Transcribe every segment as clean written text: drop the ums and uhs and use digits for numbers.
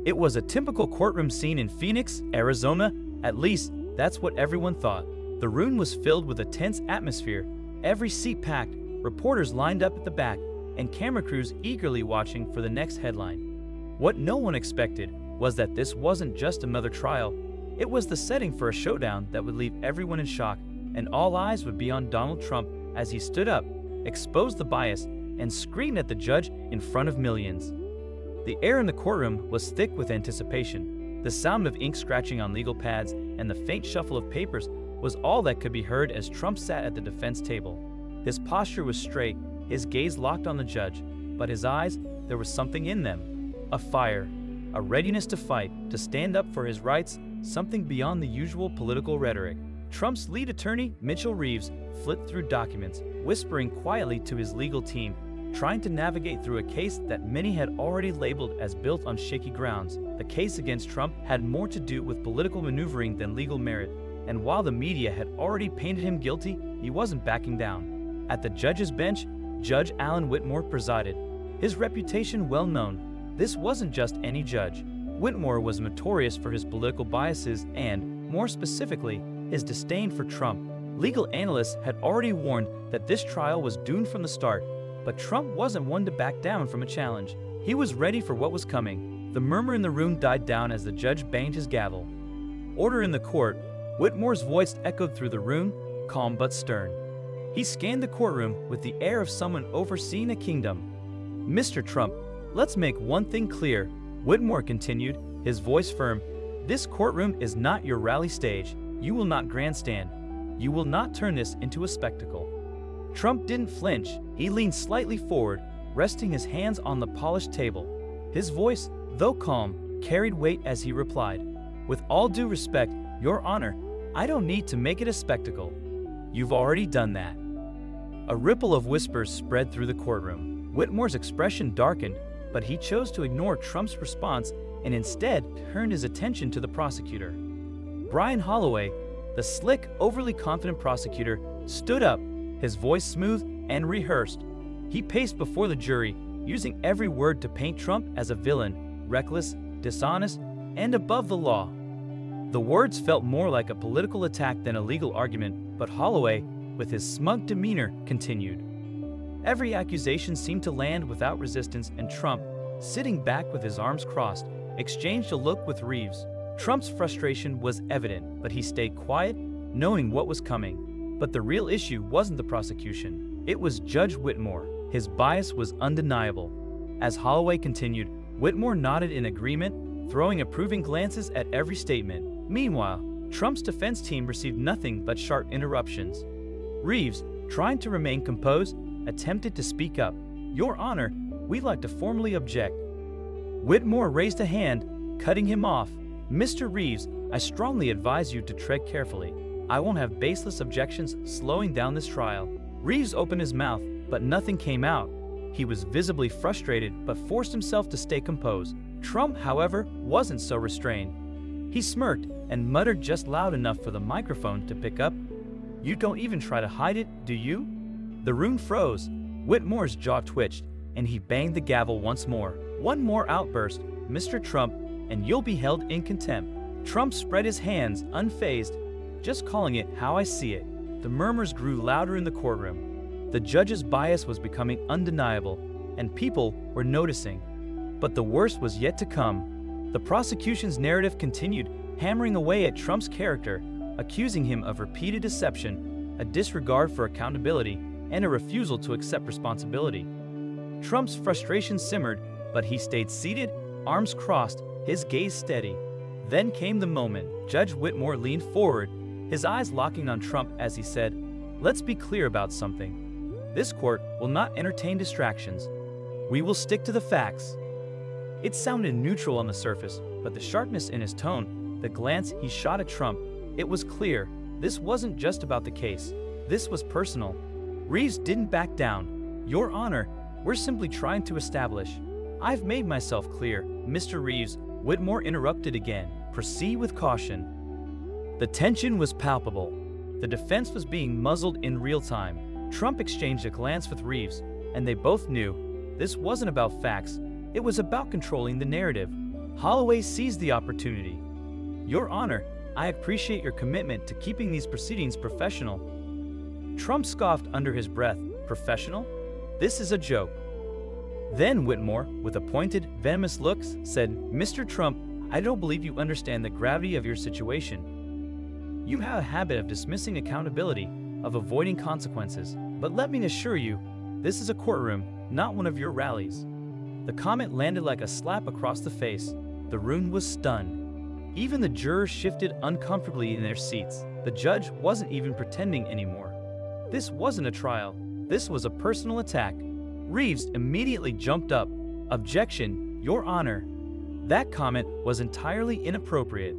It was a typical courtroom scene in Phoenix, Arizona. At least, that's what everyone thought. The room was filled with a tense atmosphere, every seat packed, reporters lined up at the back, and camera crews eagerly watching for the next headline. What no one expected was that this wasn't just another trial. It was the setting for a showdown that would leave everyone in shock, and all eyes would be on Donald Trump as he stood up, exposed the bias, and screamed at the judge in front of millions. The air in the courtroom was thick with anticipation. The sound of ink scratching on legal pads and the faint shuffle of papers was all that could be heard as Trump sat at the defense table. His posture was straight, his gaze locked on the judge, but his eyes, there was something in them. A fire, a readiness to fight, to stand up for his rights, something beyond the usual political rhetoric. Trump's lead attorney, Mitchell Reeves, flipped through documents, whispering quietly to his legal team, trying to navigate through a case that many had already labeled as built on shaky grounds. The case against Trump had more to do with political maneuvering than legal merit, and while the media had already painted him guilty, he wasn't backing down. At the judge's bench, Judge Whitmore presided, his reputation well known. This wasn't just any judge. Whitmore was notorious for his political biases and, more specifically, his disdain for Trump. Legal analysts had already warned that this trial was doomed from the start, but Trump wasn't one to back down from a challenge. He was ready for what was coming. The murmur in the room died down as the judge banged his gavel. Order in the court. Whitmore's voice echoed through the room, calm but stern. He scanned the courtroom with the air of someone overseeing a kingdom. Mr. Trump, let's make one thing clear, Whitmore continued, his voice firm. This courtroom is not your rally stage. You will not grandstand. You will not turn this into a spectacle. Trump didn't flinch. He leaned slightly forward, resting his hands on the polished table. His voice, though calm, carried weight as he replied, "With all due respect, Your Honor, I don't need to make it a spectacle. You've already done that." A ripple of whispers spread through the courtroom. Whitmore's expression darkened, but he chose to ignore Trump's response and instead turned his attention to the prosecutor. Brian Holloway, the slick, overly confident prosecutor, stood up, his voice smooth and rehearsed. He paced before the jury, using every word to paint Trump as a villain, reckless, dishonest, and above the law. The words felt more like a political attack than a legal argument, but Holloway, with his smug demeanor, continued. Every accusation seemed to land without resistance, and Trump, sitting back with his arms crossed, exchanged a look with Reeves. Trump's frustration was evident, but he stayed quiet, knowing what was coming. But the real issue wasn't the prosecution. It was Judge Whitmore. His bias was undeniable. As Holloway continued, Whitmore nodded in agreement, throwing approving glances at every statement. Meanwhile, Trump's defense team received nothing but sharp interruptions. Reeves, trying to remain composed, attempted to speak up. "Your Honor, we'd like to formally object." Whitmore raised a hand, cutting him off. "Mr. Reeves, I strongly advise you to tread carefully. I won't have baseless objections slowing down this trial." Reeves opened his mouth, but nothing came out. He was visibly frustrated, but forced himself to stay composed. Trump, however, wasn't so restrained. He smirked and muttered just loud enough for the microphone to pick up, "You don't even try to hide it, do you?" The room froze. Whitmore's jaw twitched, and he banged the gavel once more. "One more outburst, Mr. Trump, and you'll be held in contempt." Trump spread his hands, unfazed. "Just calling it how I see it." The murmurs grew louder in the courtroom. The judge's bias was becoming undeniable, and people were noticing. But the worst was yet to come. The prosecution's narrative continued, hammering away at Trump's character, accusing him of repeated deception, a disregard for accountability, and a refusal to accept responsibility. Trump's frustration simmered, but he stayed seated, arms crossed, his gaze steady. Then came the moment. Judge Whitmore leaned forward, his eyes locking on Trump as he said, "Let's be clear about something. This court will not entertain distractions. We will stick to the facts." It sounded neutral on the surface, but the sharpness in his tone, the glance he shot at Trump, it was clear. This wasn't just about the case. This was personal. Reeves didn't back down. "Your Honor, we're simply trying to establish." "I've made myself clear, Mr. Reeves," Whitmore interrupted again. "Proceed with caution." The tension was palpable. The defense was being muzzled in real time. Trump exchanged a glance with Reeves, and they both knew this wasn't about facts. It was about controlling the narrative. Holloway seized the opportunity. "Your Honor, I appreciate your commitment to keeping these proceedings professional." Trump scoffed under his breath. "Professional? This is a joke." Then Whitmore, with a pointed, venomous look, said, "Mr. Trump, I don't believe you understand the gravity of your situation. You have a habit of dismissing accountability, of avoiding consequences. But let me assure you, this is a courtroom, not one of your rallies." The comment landed like a slap across the face. The room was stunned. Even the jurors shifted uncomfortably in their seats. The judge wasn't even pretending anymore. This wasn't a trial. This was a personal attack. Reeves immediately jumped up. "Objection, Your Honor." That comment was entirely inappropriate.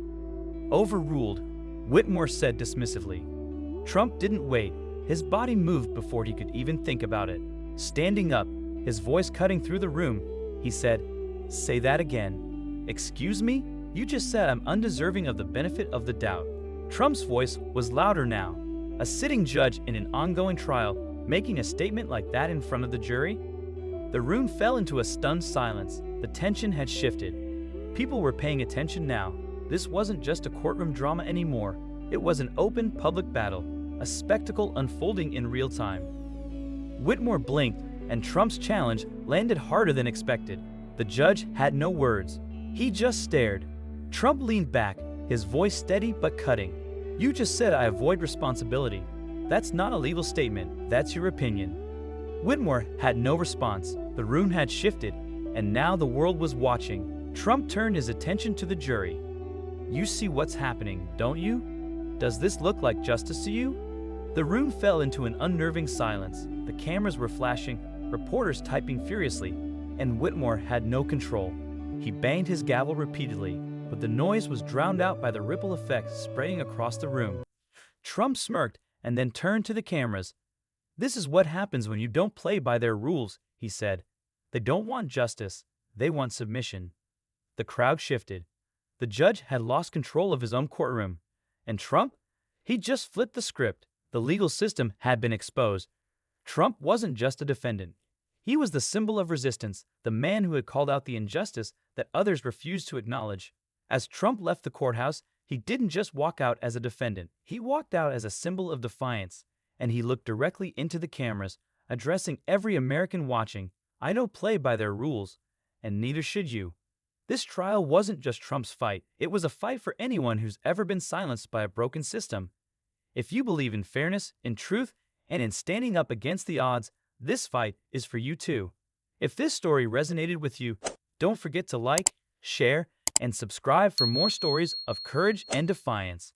"Overruled," Whitmore said dismissively. Trump didn't wait. His body moved before he could even think about it. Standing up, his voice cutting through the room, he said, "Say that again." "Excuse me? You just said I'm undeserving of the benefit of the doubt." Trump's voice was louder now. A sitting judge in an ongoing trial making a statement like that in front of the jury? The room fell into a stunned silence. The tension had shifted. People were paying attention now. This wasn't just a courtroom drama anymore. It was an open public battle, a spectacle unfolding in real time. Whitmore blinked, and Trump's challenge landed harder than expected. The judge had no words. He just stared. Trump leaned back, his voice steady but cutting. "You just said I avoid responsibility. That's not a legal statement, that's your opinion." Whitmore had no response. The room had shifted, and now the world was watching. Trump turned his attention to the jury. "You see what's happening, don't you? Does this look like justice to you?" The room fell into an unnerving silence. The cameras were flashing, reporters typing furiously, and Whitmore had no control. He banged his gavel repeatedly, but the noise was drowned out by the ripple effects spreading across the room. Trump smirked and then turned to the cameras. "This is what happens when you don't play by their rules," he said. "They don't want justice, they want submission." The crowd shifted. The judge had lost control of his own courtroom. And Trump? He just flipped the script. The legal system had been exposed. Trump wasn't just a defendant. He was the symbol of resistance, the man who had called out the injustice that others refused to acknowledge. As Trump left the courthouse, he didn't just walk out as a defendant. He walked out as a symbol of defiance, and he looked directly into the cameras, addressing every American watching. "I don't play by their rules, and neither should you." This trial wasn't just Trump's fight. It was a fight for anyone who's ever been silenced by a broken system. If you believe in fairness, in truth, and in standing up against the odds, this fight is for you too. If this story resonated with you, don't forget to like, share, and subscribe for more stories of courage and defiance.